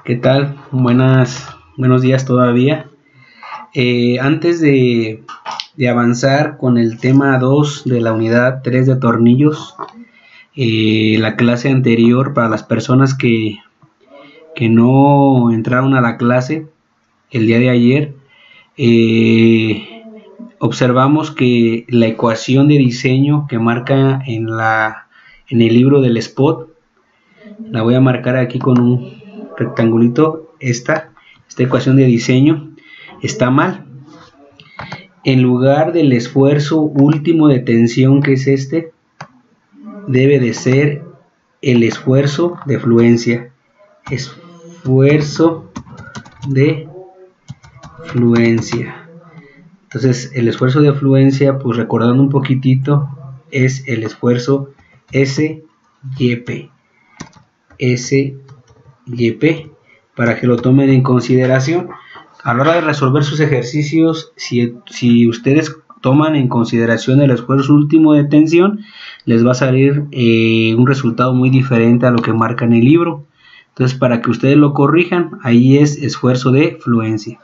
¿Qué tal? Buenos días todavía. Antes de avanzar con el tema 2 de la unidad 3 de tornillos, la clase anterior, para las personas que no entraron a la clase el día de ayer, observamos que la ecuación de diseño que marca en el libro del spot, la voy a marcar aquí con un rectangulito. Esta ecuación de diseño está mal. En lugar del esfuerzo último de tensión, que es este, debe de ser el esfuerzo de fluencia. Esfuerzo de fluencia. Entonces el esfuerzo de fluencia, pues recordando un poquitito, es el esfuerzo SYP. SYP, para que lo tomen en consideración a la hora de resolver sus ejercicios. Si ustedes toman en consideración el esfuerzo último de tensión, les va a salir un resultado muy diferente a lo que marca en el libro. Entonces, para que ustedes lo corrijan, ahí es esfuerzo de fluencia.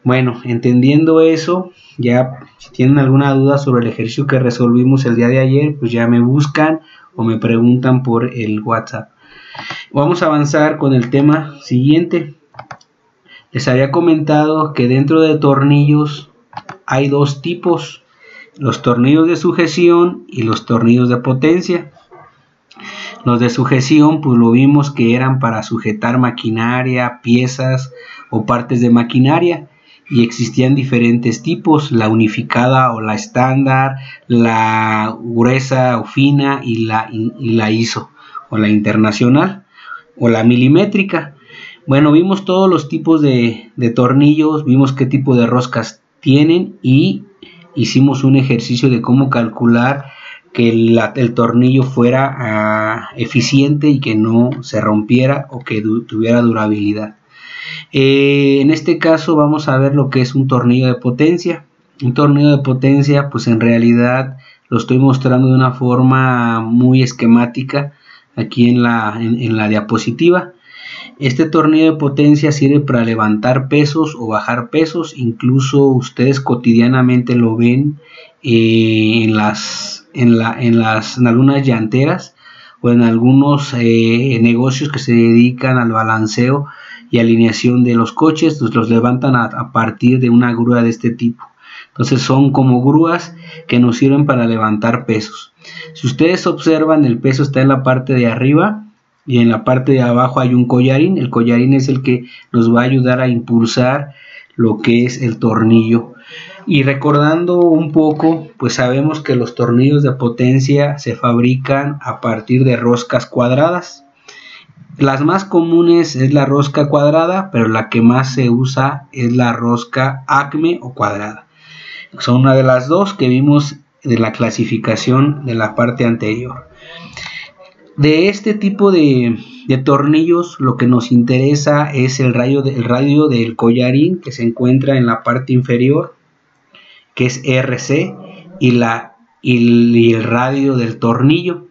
Bueno, entendiendo eso, ya si tienen alguna duda sobre el ejercicio que resolvimos el día de ayer, pues ya me buscan o me preguntan por el WhatsApp. Vamos a avanzar con el tema siguiente. Les había comentado que dentro de tornillos hay dos tipos: los tornillos de sujeción y los tornillos de potencia. Los de sujeción, pues lo vimos que eran para sujetar maquinaria, piezas o partes de maquinaria, y existían diferentes tipos: la unificada o la estándar, la gruesa o fina, y la ISO o la internacional o la milimétrica. Bueno, vimos todos los tipos de tornillos, vimos qué tipo de roscas tienen y hicimos un ejercicio de cómo calcular que el tornillo fuera eficiente y que no se rompiera o que tuviera durabilidad. En este caso vamos a ver lo que es un tornillo de potencia. Un tornillo de potencia, pues en realidad lo estoy mostrando de una forma muy esquemática aquí en la diapositiva. Este tornillo de potencia sirve para levantar pesos o bajar pesos. Incluso ustedes cotidianamente lo ven en algunas llanteras o en algunos negocios que se dedican al balanceo y alineación de los coches. Pues los levantan a partir de una grúa de este tipo. Entonces son como grúas que nos sirven para levantar pesos. Si ustedes observan, el peso está en la parte de arriba y en la parte de abajo hay un collarín. El collarín es el que nos va a ayudar a impulsar lo que es el tornillo. Y recordando un poco, pues sabemos que los tornillos de potencia se fabrican a partir de roscas cuadradas. Las más comunes es la rosca cuadrada, pero la que más se usa es la rosca Acme o cuadrada. Son una de las dos que vimos de la clasificación de la parte anterior. De este tipo de tornillos, lo que nos interesa es el radio del collarín, que se encuentra en la parte inferior, que es RC, y el radio del tornillo,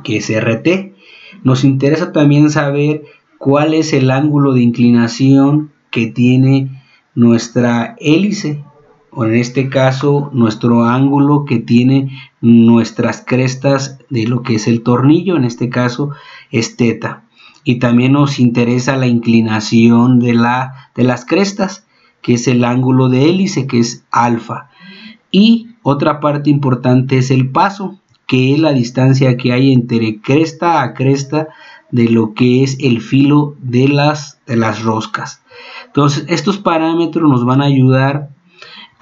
que es RT. Nos interesa también saber cuál es el ángulo de inclinación que tiene nuestra hélice, o en este caso nuestro ángulo que tiene nuestras crestas de lo que es el tornillo. En este caso es teta. Y también nos interesa la inclinación de las crestas, que es el ángulo de hélice, que es alfa. Y otra parte importante es el paso, que es la distancia que hay entre cresta a cresta de lo que es el filo de las roscas. Entonces estos parámetros nos van a ayudar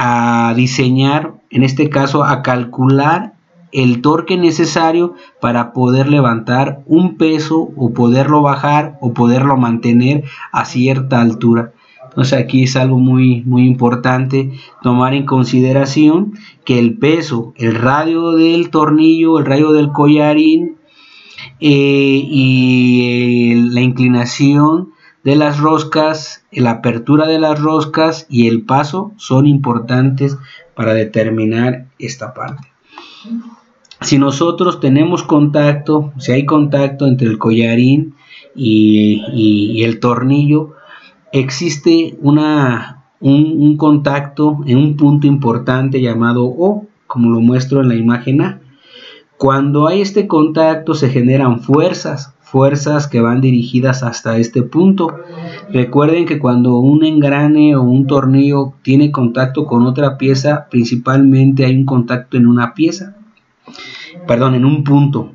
a diseñar, en este caso a calcular el torque necesario para poder levantar un peso o poderlo bajar o poderlo mantener a cierta altura. Entonces aquí es algo muy importante tomar en consideración que el peso, el radio del tornillo, el radio del collarín y la inclinación de las roscas, la apertura de las roscas y el paso son importantes para determinar esta parte. Si nosotros tenemos contacto, si hay contacto entre el collarín y el tornillo, existe un contacto en un punto importante llamado O, como lo muestro en la imagen A. Cuando hay este contacto se generan fuerzas que van dirigidas hasta este punto. Recuerden que cuando un engrane o un tornillo tiene contacto con otra pieza, principalmente hay un contacto en una pieza, perdón, en un punto.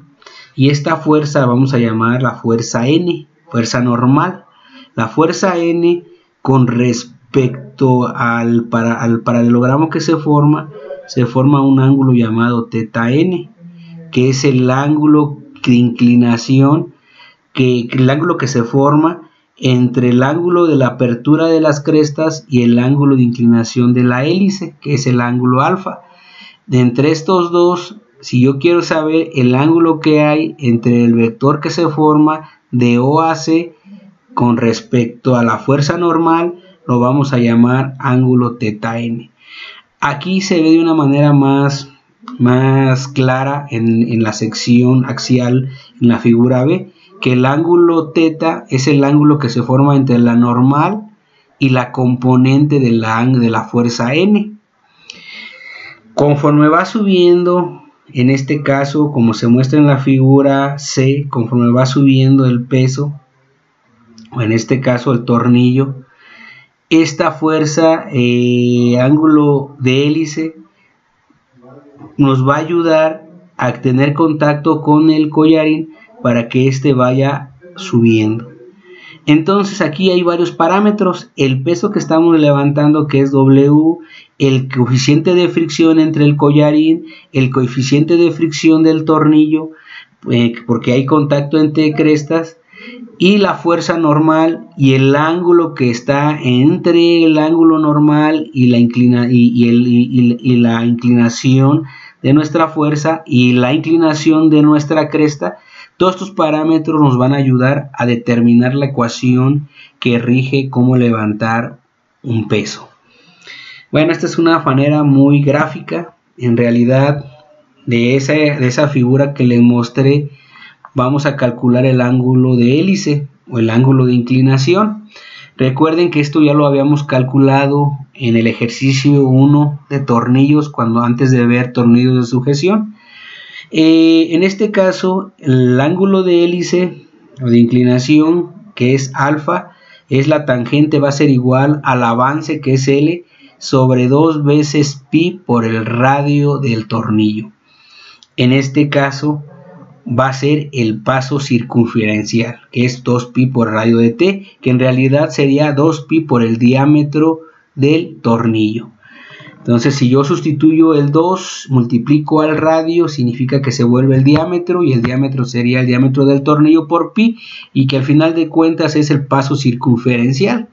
Y esta fuerza vamos a llamar la fuerza N, fuerza normal. La fuerza N con respecto al paralelogramo que se forma un ángulo llamado θ n, que es el ángulo de inclinación, el ángulo que se forma entre el ángulo de la apertura de las crestas y el ángulo de inclinación de la hélice, que es el ángulo alfa. De entre estos dos, si yo quiero saber el ángulo que hay entre el vector que se forma de O a C con respecto a la fuerza normal, lo vamos a llamar ángulo θ n. Aquí se ve de una manera más clara en la sección axial, en la figura B, que el ángulo θ es el ángulo que se forma entre la normal y la componente de la fuerza N. Conforme va subiendo, en este caso, como se muestra en la figura C, conforme va subiendo el peso, o en este caso el tornillo, esta fuerza, ángulo de hélice, nos va a ayudar a tener contacto con el collarín para que éste vaya subiendo. Entonces aquí hay varios parámetros: el peso que estamos levantando, que es W, el coeficiente de fricción entre el collarín, el coeficiente de fricción del tornillo, porque hay contacto entre crestas, y la fuerza normal y el ángulo que está entre el ángulo normal y la inclinación de nuestra fuerza y la inclinación de nuestra cresta. Todos estos parámetros nos van a ayudar a determinar la ecuación que rige cómo levantar un peso. Bueno, esta es una manera muy gráfica. En realidad, de esa figura que les mostré, vamos a calcular el ángulo de hélice o el ángulo de inclinación. Recuerden que esto ya lo habíamos calculado en el ejercicio 1 de tornillos, antes de ver tornillos de sujeción. En este caso, el ángulo de hélice o de inclinación, que es alfa, es la tangente, va a ser igual al avance, que es L, sobre 2 veces pi por el radio del tornillo. En este caso va a ser el paso circunferencial, que es 2pi por radio de t, que en realidad sería 2pi por el diámetro del tornillo. Entonces, si yo sustituyo el 2, multiplico al radio, significa que se vuelve el diámetro, y el diámetro sería el diámetro del tornillo por pi, y que al final de cuentas es el paso circunferencial.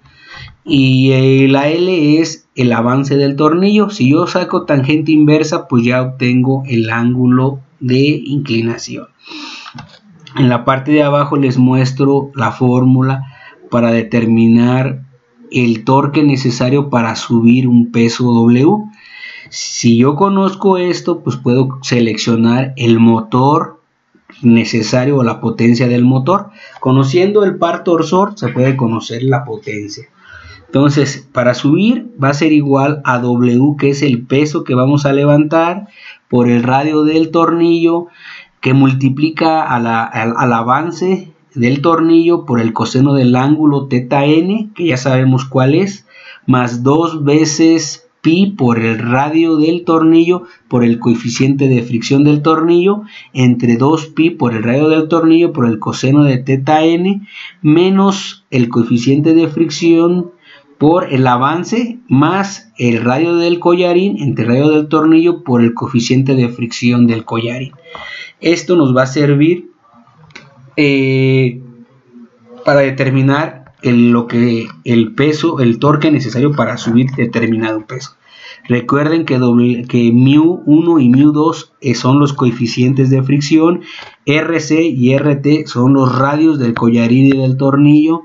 Y la L es el avance del tornillo. Si yo saco tangente inversa, pues ya obtengo el ángulo de inclinación. En la parte de abajo les muestro la fórmula para determinar el torque necesario para subir un peso W. Si yo conozco esto, pues puedo seleccionar el motor necesario o la potencia del motor. Conociendo el par torsor se puede conocer la potencia. Entonces, para subir va a ser igual a W, que es el peso que vamos a levantar, por el radio del tornillo, que multiplica al avance del tornillo por el coseno del ángulo θ n, que ya sabemos cuál es, más 2 veces pi por el radio del tornillo por el coeficiente de fricción del tornillo, entre 2pi por el radio del tornillo por el coseno de θ n, menos el coeficiente de fricción por el avance, más el radio del collarín entre el radio del tornillo por el coeficiente de fricción del collarín. Esto nos va a servir para determinar el peso, el torque necesario para subir determinado peso. Recuerden que μ1 y μ2 son los coeficientes de fricción, RC y RT son los radios del collarín y del tornillo,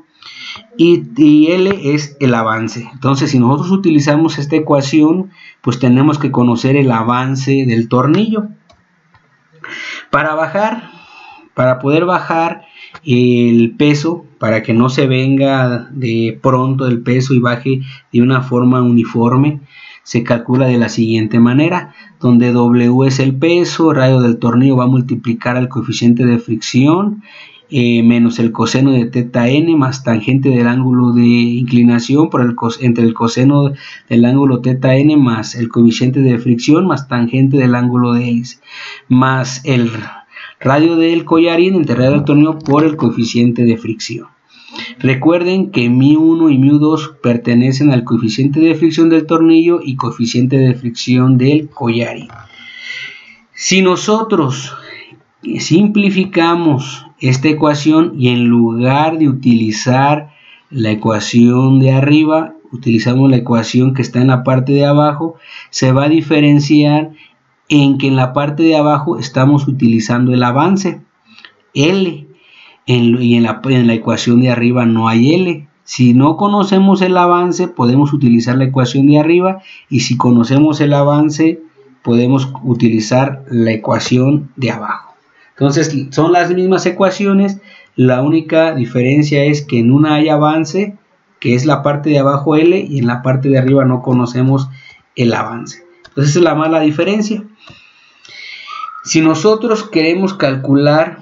y L es el avance. Entonces, si nosotros utilizamos esta ecuación, pues tenemos que conocer el avance del tornillo. Para poder bajar el peso, para que no se venga de pronto el peso y baje de una forma uniforme, se calcula de la siguiente manera, donde W es el peso, radio del tornillo va a multiplicar al coeficiente de fricción, menos el coseno de teta n más tangente del ángulo de inclinación por entre el coseno del ángulo teta n más el coeficiente de fricción más tangente del ángulo de hélice, más el radio del collarín entre radio del tornillo por el coeficiente de fricción. Recuerden que μ1 y μ2 pertenecen al coeficiente de fricción del tornillo y coeficiente de fricción del collarín. Si nosotros simplificamos esta ecuación y en lugar de utilizar la ecuación de arriba, utilizamos la ecuación que está en la parte de abajo, se va a diferenciar en que en la parte de abajo estamos utilizando el avance L y en la ecuación de arriba no hay L. Si no conocemos el avance podemos utilizar la ecuación de arriba, y si conocemos el avance podemos utilizar la ecuación de abajo. Entonces son las mismas ecuaciones, la única diferencia es que en una hay avance, que es la parte de abajo L, y en la parte de arriba no conocemos el avance. Entonces esa es la mala diferencia. Si nosotros queremos calcular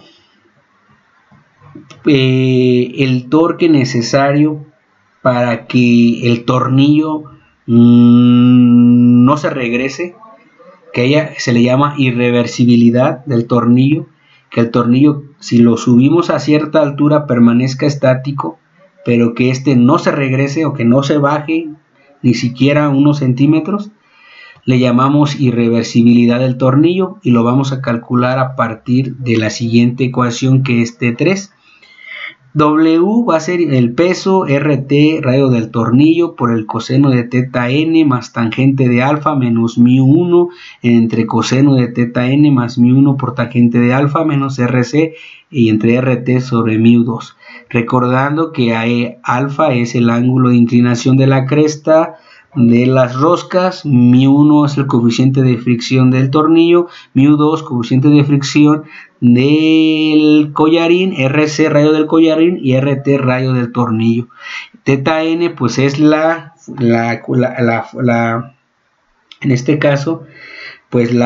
el torque necesario para que el tornillo no se regrese, que se le llama irreversibilidad del tornillo, que el tornillo, si lo subimos a cierta altura, permanezca estático, pero que este no se regrese o que no se baje ni siquiera unos centímetros, le llamamos irreversibilidad del tornillo, y lo vamos a calcular a partir de la siguiente ecuación, que es T3. W va a ser el peso RT, radio del tornillo, por el coseno de teta n más tangente de alfa menos μ1 entre coseno de teta n más μ1 por tangente de alfa menos RC y entre RT sobre μ2. Recordando que alfa es el ángulo de inclinación de la cresta de las roscas, μ1 es el coeficiente de fricción del tornillo, μ2 coeficiente de fricción del collarín, RC radio del collarín y RT radio del tornillo. Teta n pues es en este caso pues el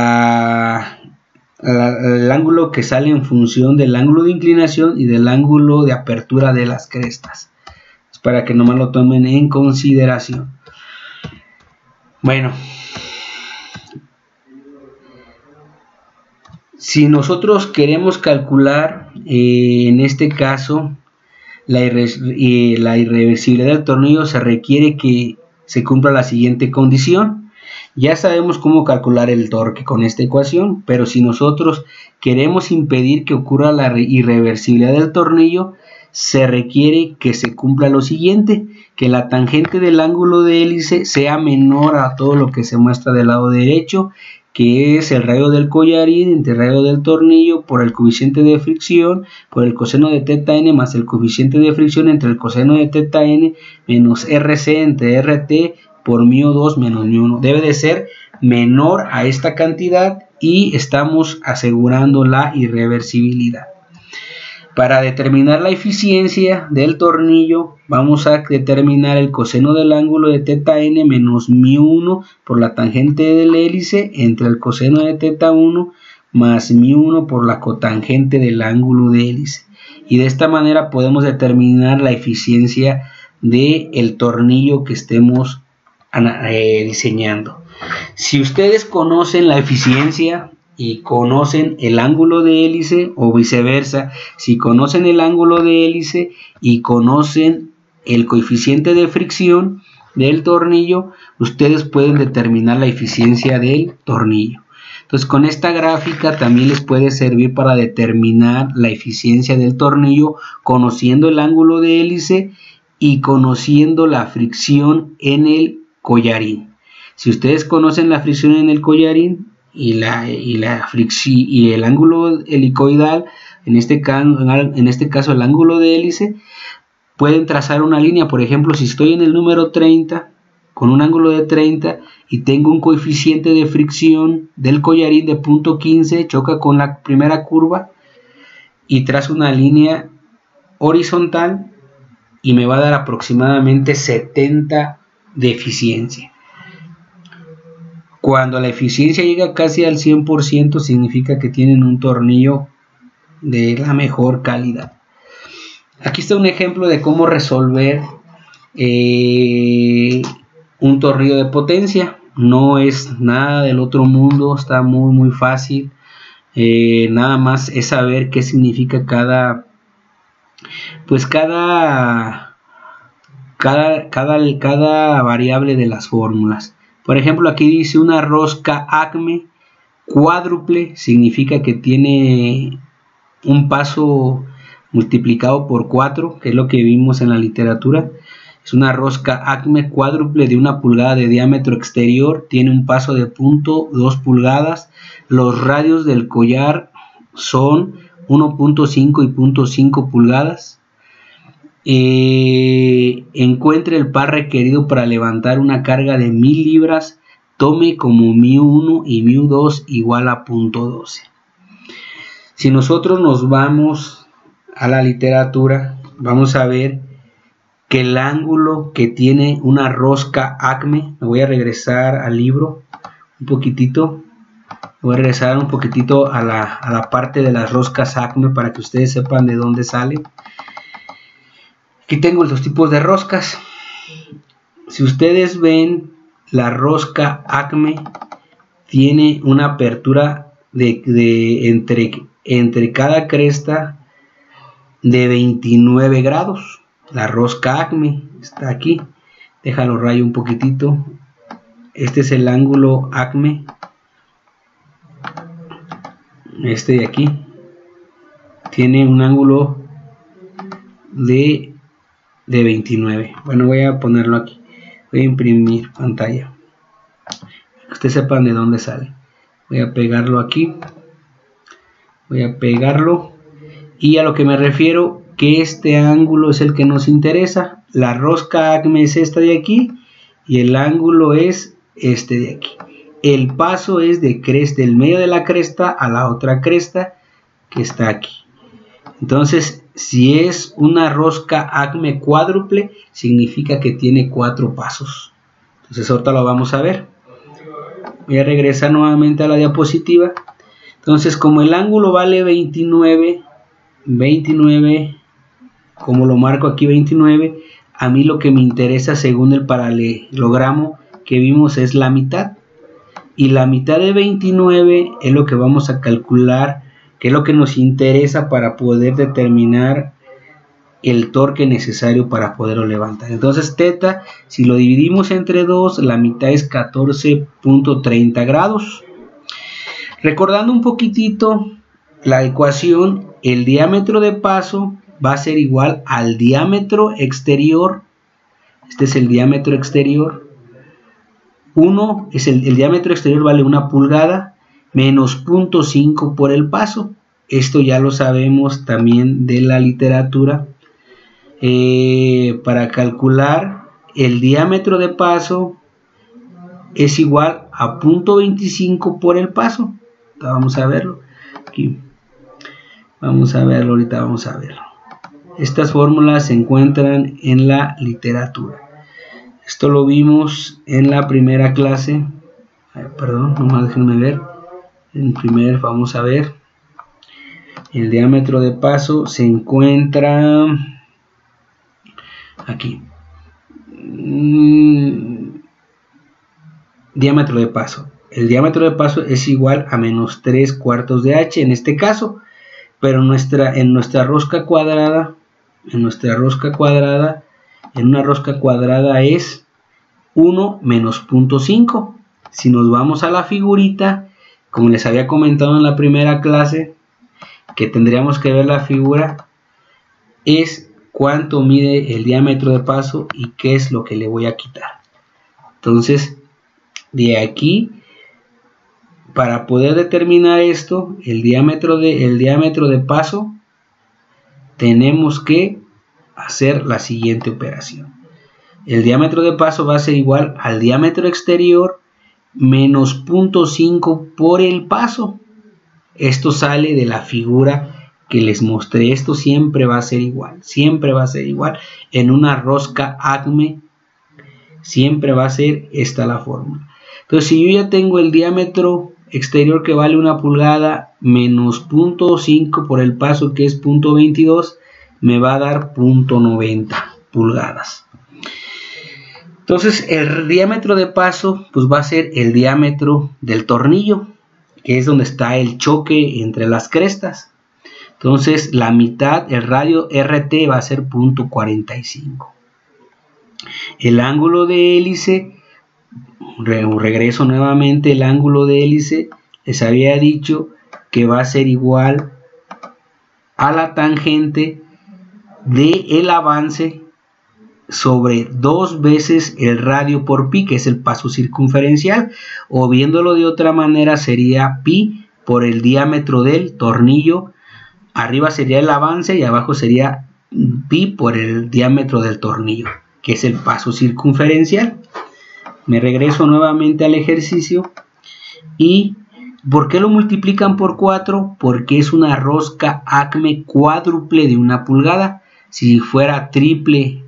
ángulo que sale en función del ángulo de inclinación y del ángulo de apertura de las crestas. Es para que nomás lo tomen en consideración. Bueno, si nosotros queremos calcular en este caso la irreversibilidad del tornillo, se requiere que se cumpla la siguiente condición. Ya sabemos cómo calcular el torque con esta ecuación, pero si nosotros queremos impedir que ocurra la irreversibilidad del tornillo, se requiere que se cumpla lo siguiente: que la tangente del ángulo de hélice sea menor a todo lo que se muestra del lado derecho, que es el radio del collarín entre el radio del tornillo por el coeficiente de fricción por el coseno de teta n más el coeficiente de fricción entre el coseno de teta n menos RC entre RT por μ2 menos μ1. Debe de ser menor a esta cantidad y estamos asegurando la irreversibilidad. Para determinar la eficiencia del tornillo vamos a determinar el coseno del ángulo de teta n menos μ1 por la tangente del hélice entre el coseno de teta 1 más μ1 por la cotangente del ángulo de hélice, y de esta manera podemos determinar la eficiencia del tornillo que estemos diseñando. Si ustedes conocen la eficiencia y conocen el ángulo de hélice, o viceversa, si conocen el ángulo de hélice y conocen el coeficiente de fricción del tornillo, ustedes pueden determinar la eficiencia del tornillo. Entonces con esta gráfica también les puede servir para determinar la eficiencia del tornillo, conociendo el ángulo de hélice y conociendo la fricción en el collarín. Si ustedes conocen la fricción en el collarín y el ángulo helicoidal, en este caso el ángulo de hélice, pueden trazar una línea. Por ejemplo, si estoy en el número 30 con un ángulo de 30 y tengo un coeficiente de fricción del collarín de 0.15, choca con la primera curva y trazo una línea horizontal y me va a dar aproximadamente 70 de eficiencia. Cuando la eficiencia llega casi al 100% significa que tienen un tornillo de la mejor calidad. Aquí está un ejemplo de cómo resolver un tornillo de potencia. No es nada del otro mundo, está muy fácil. Nada más es saber qué significa cada variable de las fórmulas. Por ejemplo, aquí dice una rosca Acme cuádruple, significa que tiene un paso multiplicado por 4, que es lo que vimos en la literatura. Es una rosca Acme cuádruple de 1 pulgada de diámetro exterior, tiene un paso de 0.2 pulgadas. Los radios del collar son 1.5 y 0.5 pulgadas. Encuentre el par requerido para levantar una carga de 1000 libras. Tome como μ1 y μ2 igual a 0.12. Si nosotros nos vamos a la literatura, vamos a ver que el ángulo que tiene una rosca Acme, me voy a regresar al libro un poquitito, voy a regresar un poquitito a la parte de las roscas Acme para que ustedes sepan de dónde sale. Aquí tengo los tipos de roscas. Si ustedes ven, la rosca Acme tiene una apertura entre cada cresta de 29 grados. La rosca Acme está aquí. Déjalo rayo un poquitito. Este es el ángulo Acme. Este de aquí tiene un ángulo de 29. Bueno, voy a ponerlo aquí. Voy a imprimir pantalla. Que ustedes sepan de dónde sale. Voy a pegarlo aquí. Voy a pegarlo. Y a lo que me refiero, que este ángulo es el que nos interesa. La rosca Acme es esta de aquí. Y el ángulo es este de aquí. El paso es de cresta, del medio de la cresta a la otra cresta que está aquí. Entonces, si es una rosca Acme cuádruple, significa que tiene 4 pasos. Entonces, ahorita lo vamos a ver. Voy a regresar nuevamente a la diapositiva. Entonces, como el ángulo vale 29, como lo marco aquí 29, a mí lo que me interesa según el paralelogramo que vimos es la mitad. Y la mitad de 29 es lo que vamos a calcular, que es lo que nos interesa para poder determinar el torque necesario para poderlo levantar. Entonces teta, si lo dividimos entre 2, la mitad es 14.30 grados. Recordando un poquitito la ecuación, el diámetro de paso va a ser igual al diámetro exterior. Este es el diámetro exterior. El diámetro exterior vale 1 pulgada menos 0.5 por el paso. Esto ya lo sabemos también de la literatura. Para calcular el diámetro de paso es igual a 0.25 por el paso. Vamos a verlo aquí. Vamos a verlo ahorita, vamos a verlo. Estas fórmulas se encuentran en la literatura. Esto lo vimos en la primera clase. Perdón, nomás déjenme ver. Vamos a ver. El diámetro de paso se encuentra aquí. Diámetro de paso. El diámetro de paso es igual a menos 3/4 de h en este caso. Pero en nuestra rosca cuadrada, en una rosca cuadrada es 1 menos 0.5. Si nos vamos a la figurita, como les había comentado en la primera clase, que tendríamos que ver la figura, es cuánto mide el diámetro de paso y qué es lo que le voy a quitar. Entonces, de aquí, para poder determinar esto, el diámetro de paso, tenemos que hacer la siguiente operación. El diámetro de paso va a ser igual al diámetro exterior menos 0.5 por el paso. Esto sale de la figura que les mostré. Esto siempre va a ser igual, siempre va a ser igual. En una rosca ACME siempre va a ser esta la fórmula. Entonces, si yo ya tengo el diámetro exterior que vale 1 pulgada menos 0.5 por el paso que es 0.22, me va a dar 0.90 pulgadas. Entonces, el diámetro de paso pues va a ser el diámetro del tornillo, que es donde está el choque entre las crestas. Entonces, la mitad, el radio RT va a ser 0.45. El ángulo de hélice, regreso nuevamente, el ángulo de hélice, les había dicho que va a ser igual a la tangente del avance sobre 2 veces el radio por pi, que es el paso circunferencial, o viéndolo de otra manera sería pi por el diámetro del tornillo. Arriba sería el avance y abajo sería pi por el diámetro del tornillo, que es el paso circunferencial. Me regreso nuevamente al ejercicio. ¿Y por qué lo multiplican por 4? Porque es una rosca ACME cuádruple de 1 pulgada. Si fuera triple,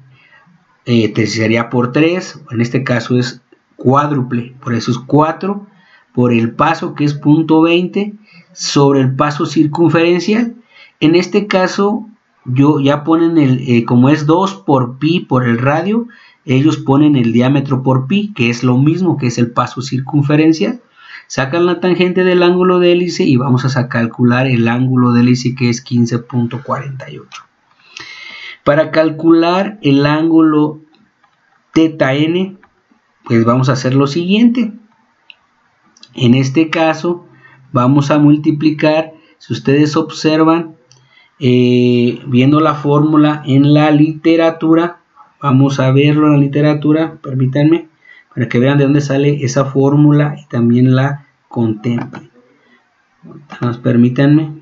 sería por 3. En este caso es cuádruple, por eso es 4 por el paso, que es 0.20, sobre el paso circunferencial. En este caso, ya ponen como es 2 por pi por el radio, ellos ponen el diámetro por pi, que es lo mismo, que es el paso circunferencial. Sacan la tangente del ángulo de hélice y vamos a calcular el ángulo de hélice, que es 15.48. Para calcular el ángulo θ n, pues vamos a hacer lo siguiente. En este caso vamos a multiplicar, si ustedes observan, viendo la fórmula en la literatura, vamos a verlo en la literatura, permítanme, para que vean de dónde sale esa fórmula y también la contemplen. Permítanme.